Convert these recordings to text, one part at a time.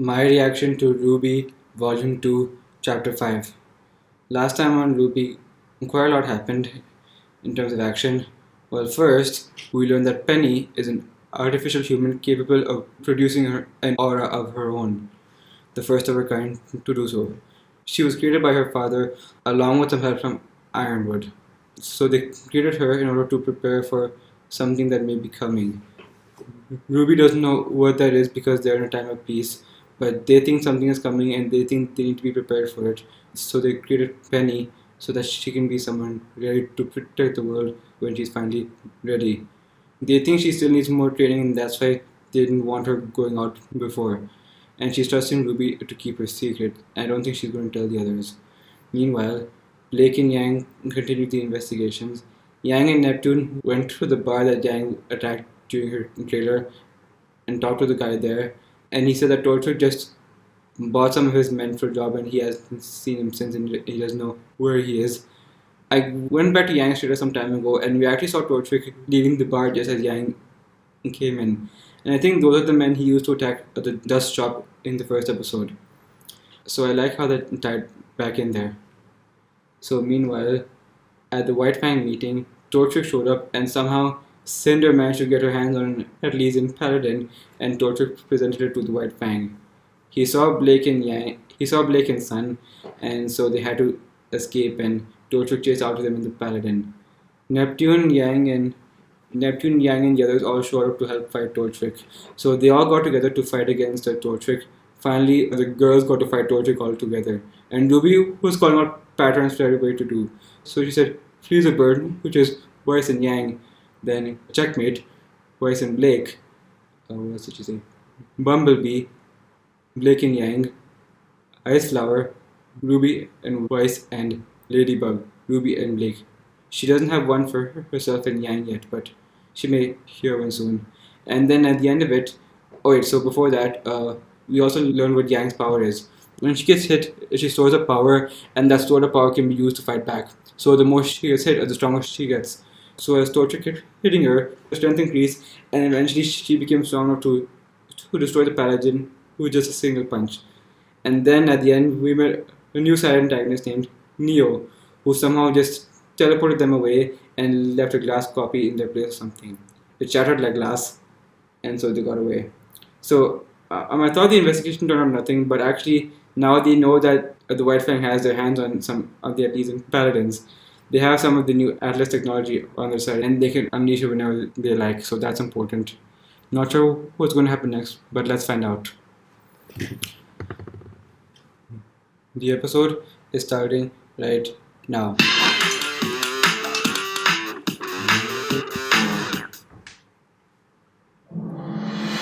My reaction to RWBY Volume 2, Chapter 5. Last time on RWBY, quite a lot happened in terms of action. Well, first, we learned that Penny is an artificial human capable of producing an aura of her own, the first of her kind to do so. She was created by her father along with some help from Ironwood. So they created her in order to prepare for something that may be coming. Ruby doesn't know what that is because they're in a time of peace, but they think something is coming and they think they need to be prepared for it. So they created Penny so that she can be someone ready to protect the world when she's finally ready. They think she still needs more training and that's why they didn't want her going out before. And she's trusting Ruby to keep her secret. I don't think she's going to tell the others. Meanwhile, Blake and Yang continued the investigations. Yang and Neptune went to the bar that Yang attacked during her trailer and talked to the guy there. And he said that Torchwick just bought some of his men for a job and he hasn't seen him since and he doesn't know where he is. I went back to Yang's trailer some time ago and we actually saw Torchwick leaving the bar just as Yang came in. And I think those are the men he used to attack the dust shop in the first episode. So I like how that tied back in there. So meanwhile, at the White Fang meeting, Torchwick showed up and somehow Cinder managed to get her hands on an Elysian paladin and Torchwick presented it to the White Fang. He saw Blake and Sun, and so they had to escape and Torchwick chased after them in the paladin. Neptune, Yang, and the others all showed up to help fight Torchwick. So they all got together to fight against Torchwick. Finally, the girls got to fight Torchwick all together. And Ruby was calling out patterns for everybody to do. So she said, "Freeze a bird," which is Weiss and Yang. Then Checkmate, Weiss and Blake. What else did she say? Bumblebee, Blake and Yang. Ice Flower, Ruby and Weiss, and Ladybug, Ruby and Blake. She doesn't have one for herself and Yang yet, but she may hear one soon. And then at the end of it, so before that, we also learn what Yang's power is. When she gets hit, she stores up power, and that stored up power can be used to fight back. So the more she gets hit, the stronger she gets. So as Torchwick kept hitting her, her strength increased, and eventually she became strong enough to destroy the paladin with just a single punch. And then at the end, we met a new side antagonist named Neo, who somehow just teleported them away and left a glass copy in their place or something. It shattered like glass, and so they got away. So I thought the investigation turned out nothing, but actually now they know that the White Fang has their hands on some of the Elysian paladins. They have some of the new Atlas technology on their side and they can unleash it whenever they like, so that's important. Not sure what's going to happen next, but let's find out. The episode is starting right now.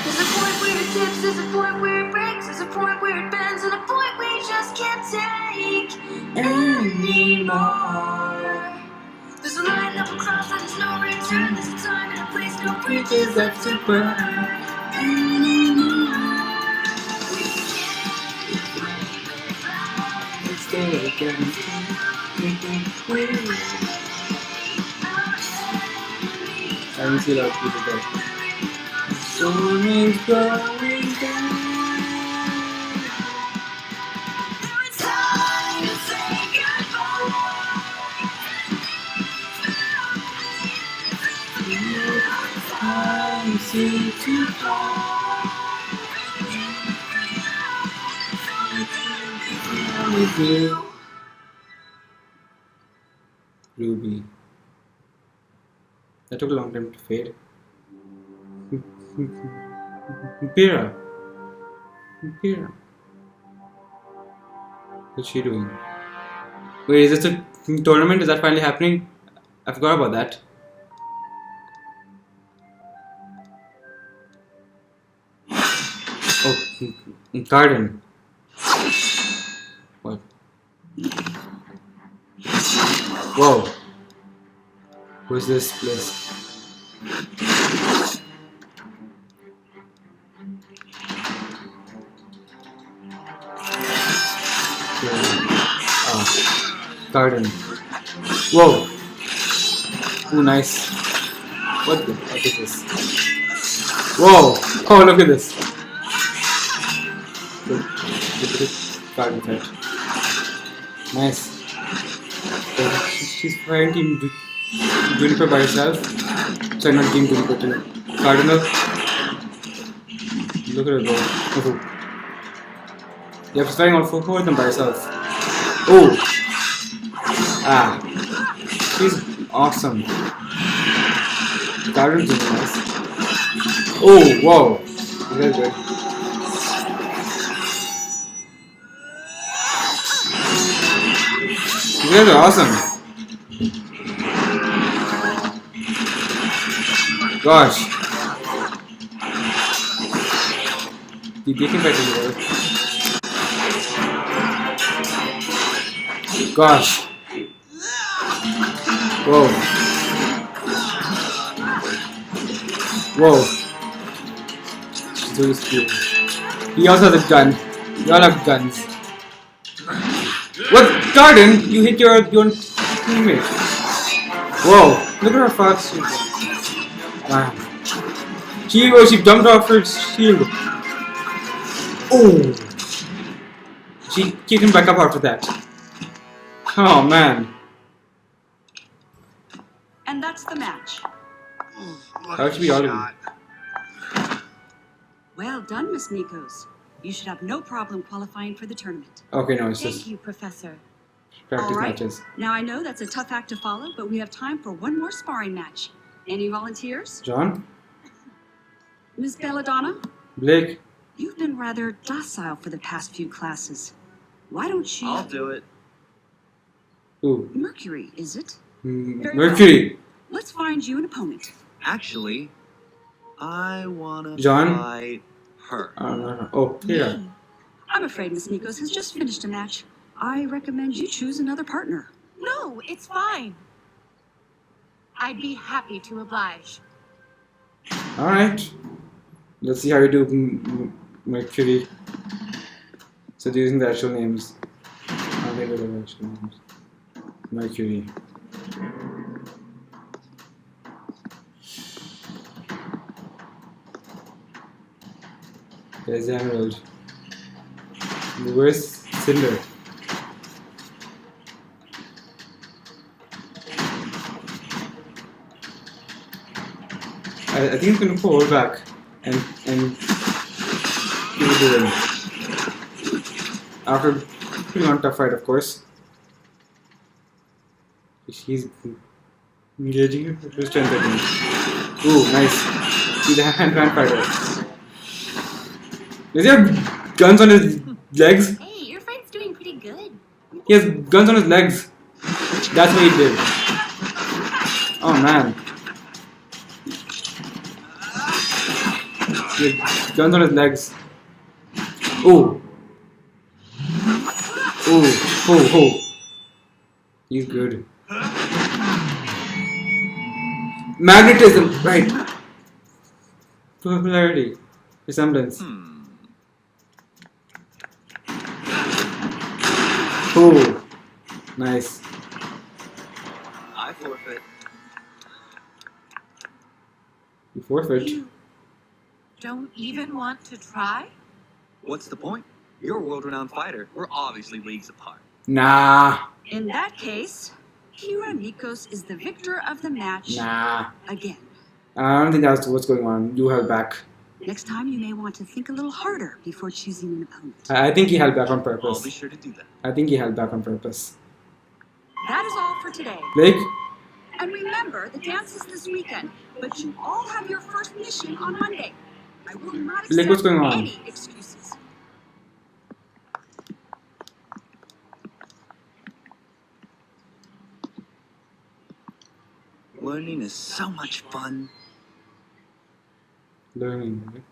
There's a point where it tips, there's a point where it breaks, there's a point where it bends, and a point we just can't take anymore. There's a line up across that there's no return. There's a time and a place, no bridges left to burn anymore. We can't play without it. Stay again. We think we will. I don't see a lot of people there. Storm is going down. It's time to say goodbye. Time seems to fall. With you. Ruby. That took a long time to fade. Pira. What's she doing? Wait, is this a tournament? Is that finally happening? I forgot about that. Oh, garden. What? Whoa. What's this place? Garden. Whoa. Ooh, nice. What is this? Whoa. Oh, look at this. Good. Good garden fight. Nice. So she's fighting Team Juniper by herself. Sorry, not Team Juniper, Team Cardinal. Look at her go. Oh. Yeah, she's fighting all four of them by herself. Oh! Ah. She's awesome. Cardinal's doing nice. Oh, whoa. Very good. You guys are awesome. Gosh. The baking fight is well. Gosh. Whoa. Whoa. She's really skilled. He also has a gun. We all have guns. What? Garden? You hit your teammate. Whoa. Look at how fast she is. Wow. She jumped off her shield. Oh. She kicked him back up after that. Oh man. And that's the match. How should we all do? Well done, Miss Nikos. You should have no problem qualifying for the tournament. Okay, no, it's Thank just you, Professor. practice All right. matches. Now I know that's a tough act to follow, but we have time for one more sparring match. Any volunteers? John? Miss Belladonna? Blake? You've been rather docile for the past few classes. Why don't you... I'll do it. Ooh. Mercury, is it? Very Mercury! Let's find you an opponent. Actually, I wanna John? fight her. No. Oh, yeah. I'm afraid Miss Nikos has just finished a match. I recommend you choose another partner. No, it's fine. I'd be happy to oblige. Alright. Let's see how you do, Mercury. So, using the actual names. I'll get rid of the actual names. Mercury. There's the Emerald. Where's Cinder? I think he's gonna pull her back and give it to him. After pretty on tough fight, of course. He's engaging her strength at him. Ooh, nice. He's a hand-to-hand fighter. Does he have guns on his legs? Hey, your friend's doing pretty good. He has guns on his legs. That's what he did. Oh man. He has guns on his legs. Ooh. Ooh. Oh. He's good. Magnetism, right. Popularity. Resemblance. Oh. Nice. I forfeit. You forfeit. You don't even want to try? What's the point? You're a world-renowned fighter. We're obviously leagues apart. Nah. In that case, Kira Nikos is the victor of the match Nah. again. I don't think that's what's going on. You held back. Next time, you may want to think a little harder before choosing an opponent. I think he held back on I'll purpose. be sure to do that. I think he held back on purpose. That is all for today. Blake? And remember, the dance is this weekend, but you all have your first mission on Monday. I will not accept Blake, what's going on? any excuses. Learning is so much fun. Learning. Right?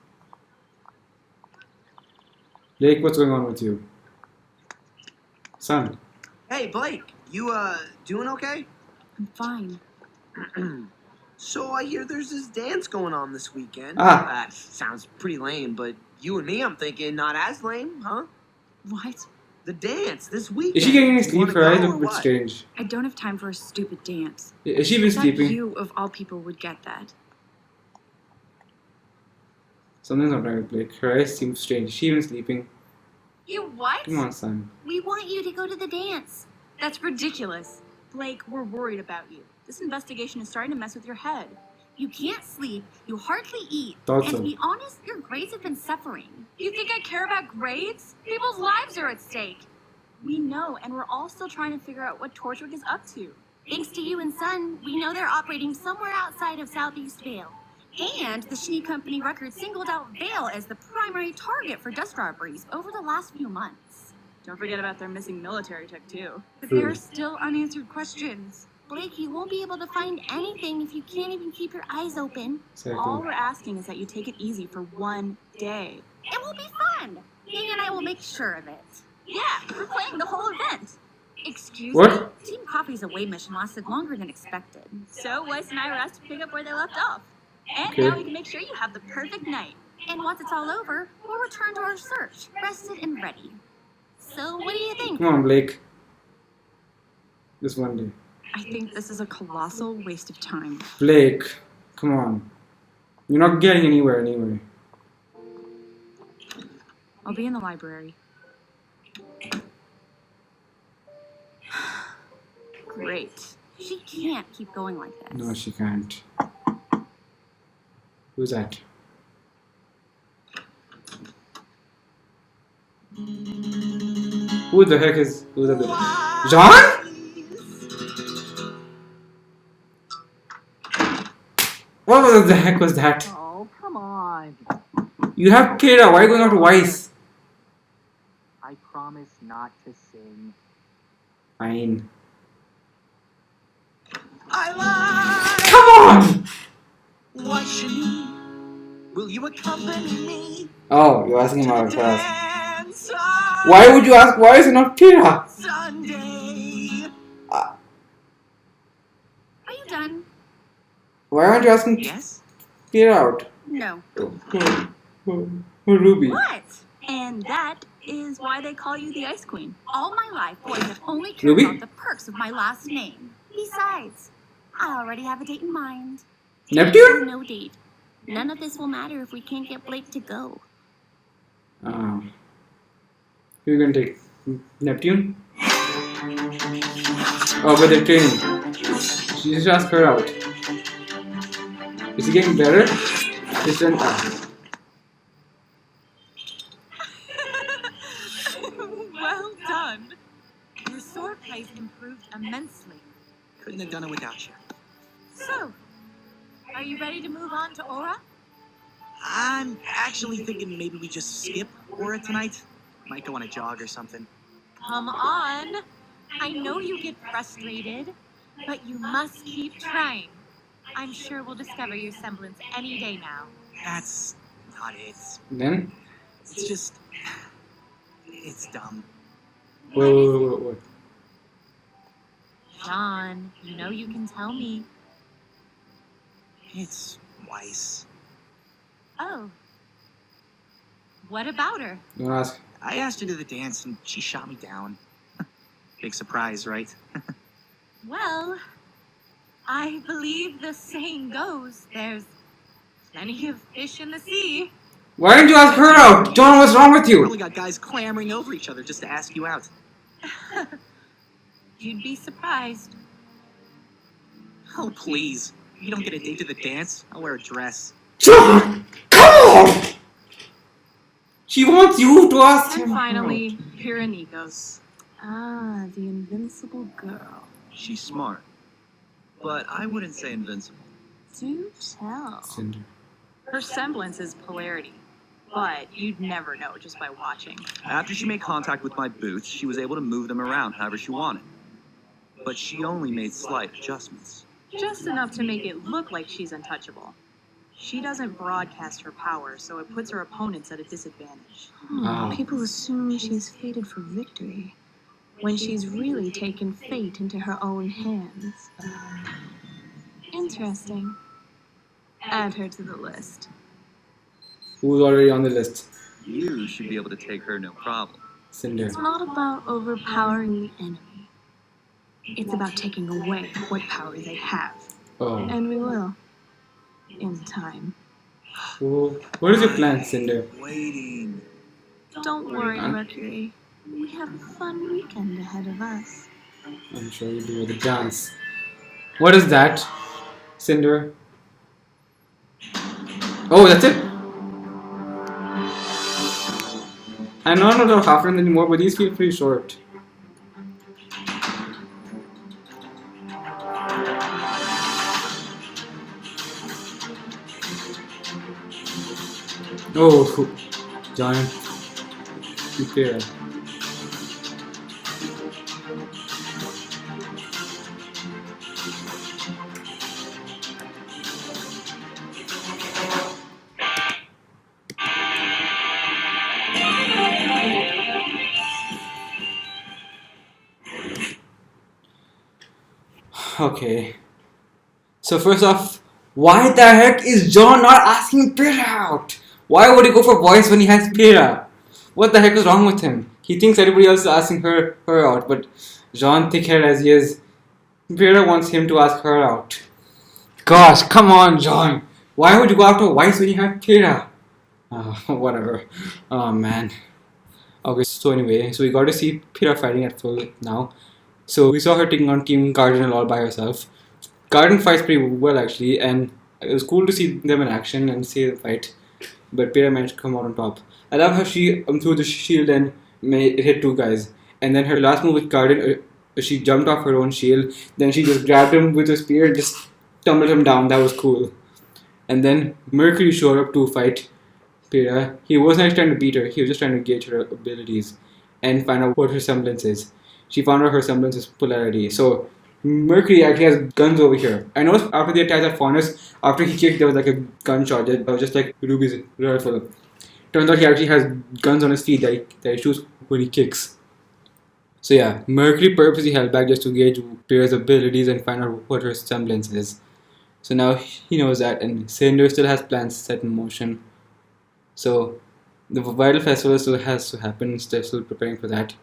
Blake, what's going on with you? Son. Hey, Blake, you, doing okay? I'm fine. So I hear there's this dance going on this weekend. Ah. That sounds pretty lame, but you and me, I'm thinking, not as lame, huh? What? The dance this weekend. Is she getting any You sleep? wanna Her eyes go look or a bit what? strange. I don't have time for a stupid dance. Is she even I thought sleeping? you, of all people, would get that. Something's not right with Blake. Her eyes seem strange. Is she even sleeping? You what? Come on, son. We want you to go to the dance. That's ridiculous. Blake, we're worried about you. This investigation is starting to mess with your head. You can't sleep, you hardly eat, Thought and so. to be honest, your grades have been suffering. You think I care about grades? People's lives are at stake. We know, and we're all still trying to figure out what Torchwick is up to. Thanks to you and Son, we know they're operating somewhere outside of Southeast Vale. And the Schnee Company record singled out Vale as the primary target for dust robberies over the last few months. Don't forget about their missing military tech, too. But True. there are still unanswered questions. Blake, you won't be able to find anything if you can't even keep your eyes open. All Exactly. we're asking is that you take it easy for one day. It will be fun. Ying and I will make sure of it. Yeah, we're playing the whole event. Excuse What? me? Team Coffee's away mission lasted longer than expected. So Weiss and I were asked to pick up where they left off. And Okay. now we can make sure you have the perfect night. And once it's all over, we'll return to our search, rested and ready. So what do you think? Come on, Blake. Just one day. I think this is a colossal waste of time. Blake, come on. You're not getting anywhere anyway. I'll be in the library. Great. She can't keep going like this. No, she can't. Who's that? Who the heck is... Who's that? John? What the heck was that? Oh, come on. You have Kira. Why are you going out to Weiss? I promise not to sing. Fine. I Come on! lied. Why Shani? Will you accompany me Oh, you're asking to about the class. dance on Why would you ask? Why is it not Kira? Sunday? Are you done? Why aren't you asking Yes. Kira out? No. Oh, Ruby. What? And that is why they call you the Ice Queen. All my life, boys have only cared Ruby? about the perks of my last name. Besides, I already have a date in mind. Neptune? No date. None of this will matter if we can't get Blake to go. Who you gonna take? Neptune? Oh, but they're training. She just asked her out. Is he getting better? It's an Well done. Your sword play's improved immensely. Couldn't have done it without you. So, are you ready to move on to Aura? I'm actually thinking maybe we just skip Aura tonight. Might go on a jog or something. Come on. I know you get frustrated, but you must keep trying. I'm sure we'll discover your semblance any day now. That's not it. Then? It's just... It's dumb. Whoa. John, you know you can tell me. It's Weiss. Oh. What about her? Don't ask. I asked her to the dance and she shot me down. Big surprise, right? Well, I believe the saying goes, there's plenty of fish in the sea. Why didn't you ask her out? John, what's wrong with you? Probably got guys clamoring over each other just to ask you out. You'd be surprised. Oh, please. If you don't get a date to the dance, I'll wear a dress. John! Come on! She wants you to ask And him finally, Pyranikos. Ah, the invincible girl. She's smart, but I wouldn't say invincible. Do tell. out. Cinder. Her semblance is polarity, but you'd never know just by watching. After she made contact with my boots, she was able to move them around however she wanted. But she only made slight adjustments. Just enough to make it look like she's untouchable. She doesn't broadcast her power, so it puts her opponents at a disadvantage. Wow. People assume she's fated for victory, when she's really taken fate into her own hands. Interesting. Add her to the list. Who's already on the list? You should be able to take her no problem. Cinder. It's not about overpowering the enemy. It's about taking away what power they have. Oh. And we will. In time. What is your plan, Cinder? Waiting. Don't worry, Mercury. We have a fun weekend ahead of us. I'm sure you do with the dance. What is that? Cinder. Oh, that's it. I know I'm not half run anymore, but these feel pretty short. Oh, giant. Okay. Okay. So first off, why the heck is John not asking Pira out? Why would he go for voice when he has Pira? What the heck is wrong with him? He thinks everybody else is asking her out, but John, thick-headed as he is, Pira wants him to ask her out. Gosh, come on, John. Why would you go after voice when you have Pira? Whatever. Oh man. Okay, so anyway, so we got to see Pira fighting at full now. So we saw her taking on Team Cardinal all by herself. Garden fights pretty well actually, and it was cool to see them in action and see them fight. But Pira managed to come out on top. I love how she threw the shield and it hit two guys. And then her last move with Garden, she jumped off her own shield. Then she just grabbed him with her spear and just tumbled him down. That was cool. And then Mercury showed up to fight Pira. He wasn't actually trying to beat her. He was just trying to gauge her abilities and find out what her semblance is. She found out her semblance is polarity. So Mercury actually has guns over here. I noticed after the attack at Faunus, after he kicked, there was like a gunshot that was just like Ruby's rifle. Turns out he actually has guns on his feet that he shoots when he kicks. So yeah, Mercury purposely held back just to gauge Pira's abilities and find out what her semblance is. So now he knows that, and Cinder still has plans set in motion. So the Vital Festival still has to happen. They're still preparing for that.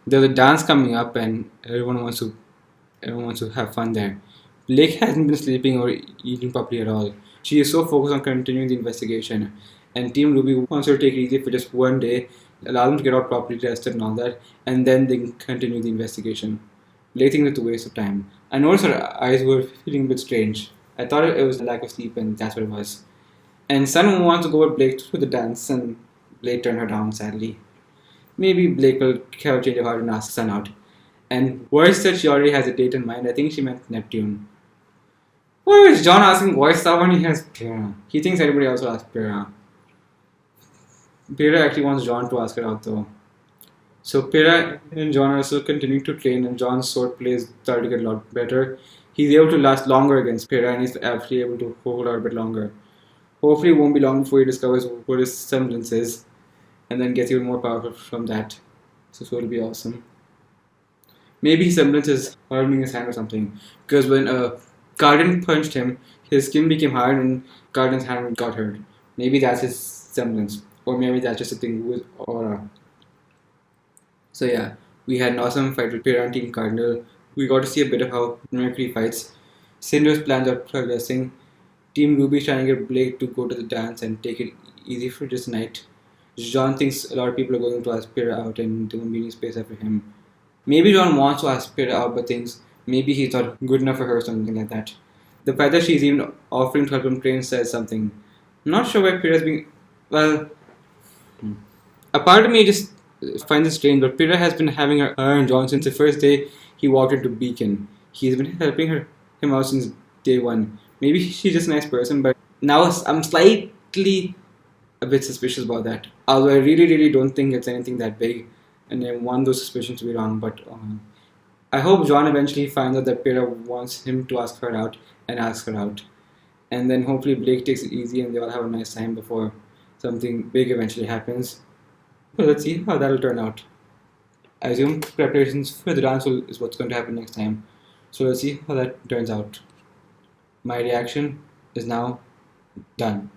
There's a dance coming up, and everyone wants to have fun there. Blake hasn't been sleeping or eating properly at all. She is so focused on continuing the investigation, and Team RWBY wants her to take it easy for just one day, allow them to get out properly rested and all that, and then they can continue the investigation. Blake thinks it's a waste of time. I noticed her eyes were feeling a bit strange. I thought it was a lack of sleep, and that's what it was. And Sun wants to go with Blake to the dance, and Blake turned her down sadly. Maybe Blake will have a change of heart and ask Sun out. And Voice said she already has a date in mind. I think she meant Neptune. Why is John asking Voice out when he has Pira? He thinks everybody else will ask Pira. Pira actually wants John to ask her out though. So Pira and John are still continuing to train, and John's sword play is starting to get a lot better. He's able to last longer against Pira, and he's actually able to hold out a bit longer. Hopefully it won't be long before he discovers what his semblance is, and then gets even more powerful from that. So it'll be awesome. Maybe his semblance is hardening his hand or something. Because when Cardin punched him, his skin became hard and Cardin's hand got hurt. Maybe that's his semblance. Or maybe that's just a thing with aura. So yeah, we had an awesome fight with Pira and Team Cardinal. We got to see a bit of how Mercury fights. Cinder's plans are progressing. Team RWBY is trying to get Blake to go to the dance and take it easy for this night. John thinks a lot of people are going to ask Pira out and there won't be any space after him. Maybe John wants to ask Pira out but thinks maybe he's not good enough for her or something like that. The fact that she's even offering to help him train says something. I'm not sure why Pira's being... Well... A part of me just finds it strange, but Pira has been having her and John since the first day he walked into Beacon. He's been helping him out since day one. Maybe she's just a nice person, but now I'm slightly a bit suspicious about that. Although I really don't think it's anything that big, and I want those suspicions to be wrong. But I hope John eventually finds out that Pira wants him to ask her out and ask her out, and then hopefully Blake takes it easy and they all have a nice time before something big eventually happens. Well, let's see how that'll turn out. I assume preparations for the dance is what's going to happen next time. So let's see how that turns out. My reaction is now done.